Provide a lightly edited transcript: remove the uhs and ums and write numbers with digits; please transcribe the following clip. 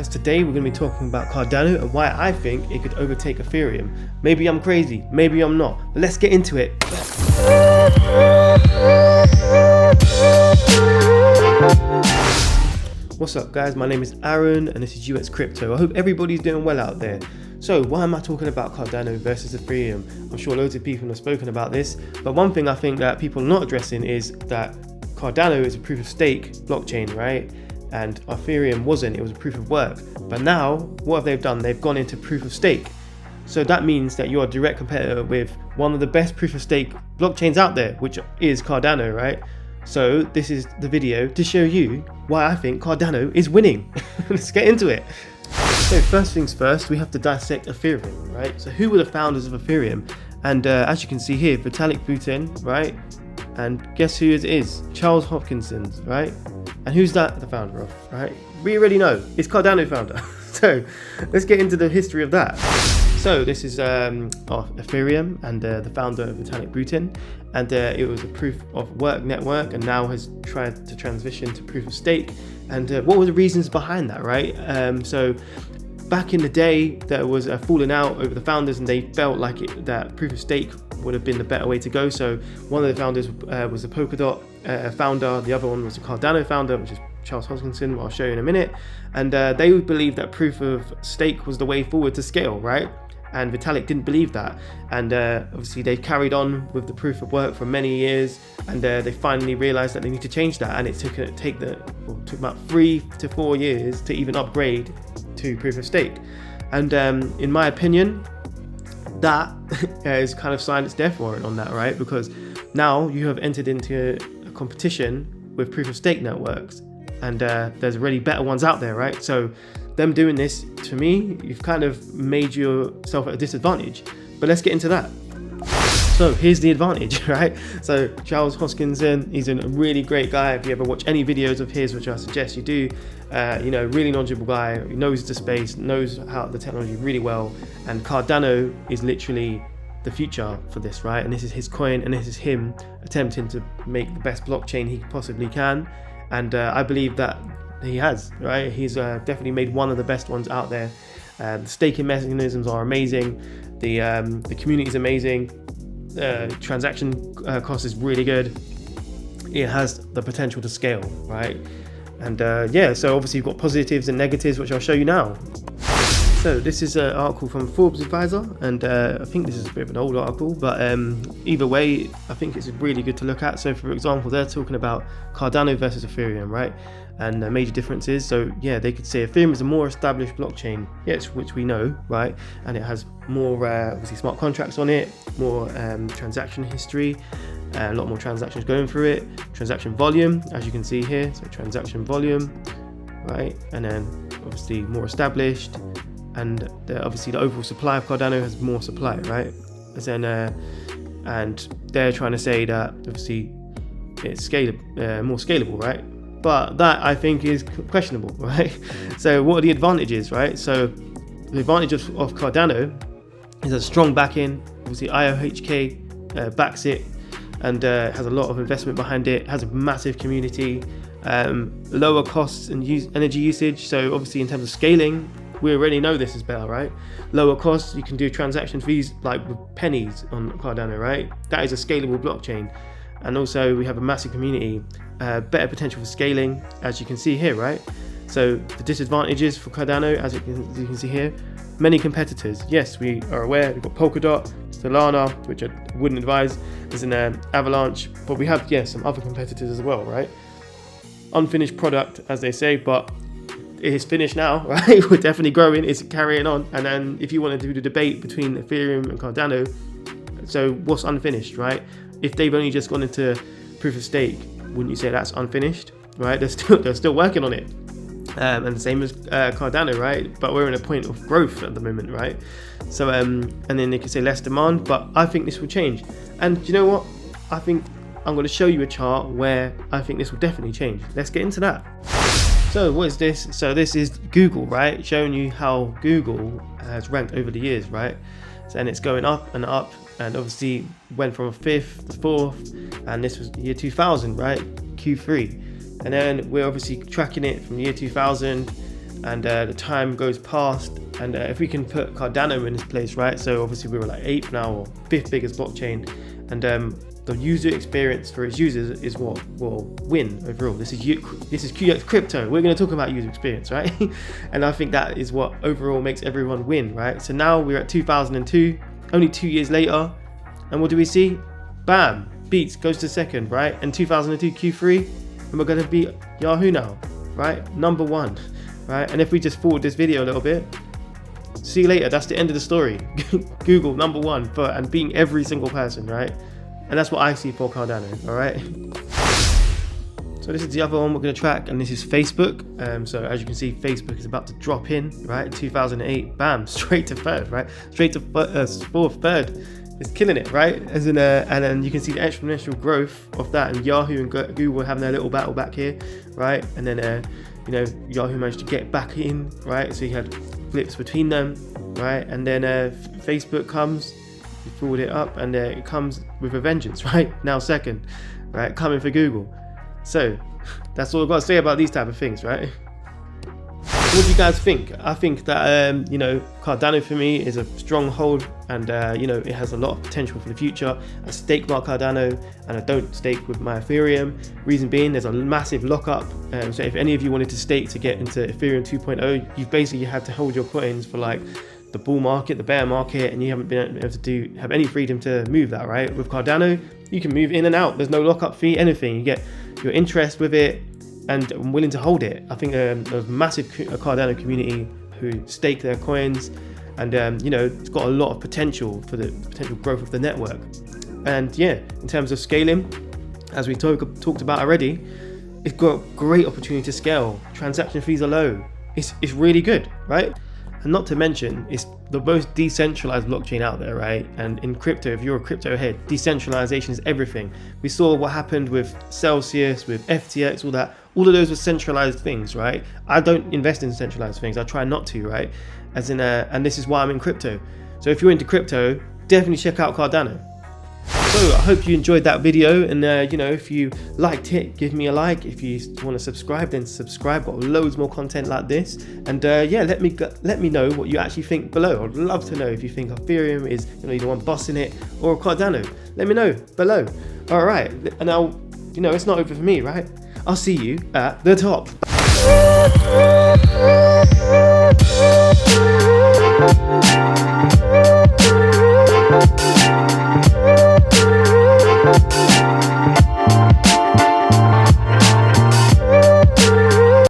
guys, today we're going to be talking about Cardano and why I think it could overtake Ethereum. Maybe I'm crazy, maybe I'm not, but let's get into it. What's up guys, my name is Aaron and this is US Crypto. I hope everybody's doing well out there. So why am I talking about Cardano versus Ethereum? I'm sure loads of people have spoken about this, but one thing I think that people are not addressing is that Cardano is a proof of stake blockchain, right? And Ethereum wasn't, it was a proof of work. But now, what have they done? They've gone into proof of stake. So that means that you're a direct competitor with one of the best proof of stake blockchains out there, which is Cardano, right? So this is the video to show you why I think Cardano is winning. Let's get into it. So first things first, we have to dissect Ethereum, right? So who were the founders of Ethereum? And as you can see here, Vitalik Buterin, right? And guess who it is? Charles Hoskinson, right? And who's that the founder of, right? We already know, it's Cardano founder. So let's get into the history of that. So this is Ethereum and the founder of Vitalik Buterin, and it was a proof of work network and now has tried to transition to proof of stake. And what were the reasons behind that, right? So back in the day, there was a falling out over the founders and they felt like that proof of stake would have been the better way to go. So one of the founders was the Polkadot founder, the other one was the Cardano founder, which is Charles Hoskinson, I'll show you in a minute. And they believed that proof of stake was the way forward to scale, right? And Vitalik didn't believe that. And obviously they carried on with the proof of work for many years, and they finally realized that they need to change that. And it took about 3 to 4 years to even upgrade to proof of stake. And in my opinion, that is kind of signed its death warrant on that, right? Because now you have entered into a competition with proof of stake networks, and there's already better ones out there, right? So them doing this, to me, you've kind of made yourself at a disadvantage. But let's get into that. So here's the advantage, right? So Charles Hoskinson, he's a really great guy. If you ever watch any videos of his, which I suggest you do, really knowledgeable guy, he knows the space, knows how the technology really well. And Cardano is literally the future for this, right? And this is his coin, and this is him attempting to make the best blockchain he possibly can. And I believe that he has, right? He's definitely made one of the best ones out there. The staking mechanisms are amazing. The community is amazing. Transaction cost is really good. It has the potential to scale, right? And so obviously you've got positives and negatives, which I'll show you now. So this is an article from Forbes Advisor, and I think this is a bit of an old article, but either way, I think it's really good to look at. So for example, they're talking about Cardano versus Ethereum, right? And the major differences. So yeah, they could say Ethereum is a more established blockchain, yes, which we know, right? And it has more obviously smart contracts on it, more transaction history, a lot more transactions going through it, transaction volume, as you can see here. So transaction volume, right? And then obviously more established, and obviously the overall supply of Cardano has more supply, right? And they're trying to say that obviously it's more scalable, right? But that I think is questionable, right? So what are the advantages, right? So the advantage of Cardano is a strong backing. Obviously IOHK backs it, and has a lot of investment behind it, has a massive community, lower costs and energy usage. So obviously in terms of scaling, we already know this is better, right? Lower costs, you can do transaction fees like with pennies on Cardano, right? That is a scalable blockchain. And also we have a massive community, better potential for scaling, as you can see here, right? So the disadvantages for Cardano, as you can see here, many competitors. Yes, we are aware, we've got Polkadot, Solana, which I wouldn't advise, there's an Avalanche, but we have, some other competitors as well, right? Unfinished product, as they say, but it is finished now, right? We're definitely growing, it's carrying on. And then if you want to do the debate between Ethereum and Cardano, so what's unfinished, right? If they've only just gone into proof of stake, wouldn't you say that's unfinished, right? They're still working on it, and the same as Cardano, right? But we're in a point of growth at the moment, right? So and then they could say less demand, but I think this will change. And you know what? I think I'm going to show you a chart where I think this will definitely change. Let's get into that. So what is this? So this is Google, right? Showing you how Google has ranked over the years, right? So, and it's going up and up, and obviously went from 5th to 4th, and this was year 2000, right? Q3. And then we're obviously tracking it from year 2000, and the time goes past, and if we can put Cardano in this place, right? So obviously we were like 8th now, or 5th biggest blockchain, and the user experience for its users is what will win overall. This is QX Crypto. We're going to talk about user experience, right? And I think that is what overall makes everyone win, right? So now we're at 2002, only 2 years later, and what do we see? Bam, Beats goes to second, right? And 2002 Q3, and we're going to beat Yahoo now, right? Number 1, right? And if we just forward this video a little bit, see you later. That's the end of the story. Google number 1 and beating every single person, right? And that's what I see for Cardano, all right? So this is the other one we're going to track, and this is Facebook. So as you can see, Facebook is about to drop in, right? 2008, bam, straight to third, right? Straight to fourth, third. It's killing it, right? As in, and then you can see the exponential growth of that, and Yahoo and Google having their little battle back here, right? And then, you know, Yahoo managed to get back in, right? So you had flips between them, right? And then Facebook comes. You forward it up, and it comes with a vengeance, right? Now second, right? Coming for Google. So that's all I've got to say about these type of things, right? What do you guys think? I think that you know, Cardano for me is a strong hold, and you know, it has a lot of potential for the future. I stake my Cardano, and I don't stake with my Ethereum. Reason being, there's a massive lockup. So if any of you wanted to stake to get into Ethereum 2.0, you basically had to hold your coins for like the bull market, the bear market, and you haven't been able to have any freedom to move that, right? With Cardano, you can move in and out. There's no lockup fee, anything. You get your interest with it, and I'm willing to hold it. I think there's a massive Cardano community who stake their coins, and you know, it's got a lot of potential for the potential growth of the network. And yeah, in terms of scaling, as we talked about already, it's got great opportunity to scale. Transaction fees are low. It's really good, right? And not to mention, it's the most decentralized blockchain out there, right? And in crypto, if you're a crypto head, decentralization is everything. We saw what happened with Celsius, with FTX, all that. All of those were centralized things, right? I don't invest in centralized things. I try not to, right? As in, and this is why I'm in crypto. So if you're into crypto, definitely check out Cardano. So I hope you enjoyed that video, and you know, if you liked it, give me a like. If you want to subscribe, then subscribe. Got loads more content like this, and yeah, let me know what you actually think below. I'd love to know if you think Ethereum is, you know, the one bossing it, or Cardano. Let me know below. All right, and now, you know, it's not over for me, right? I'll see you at the top.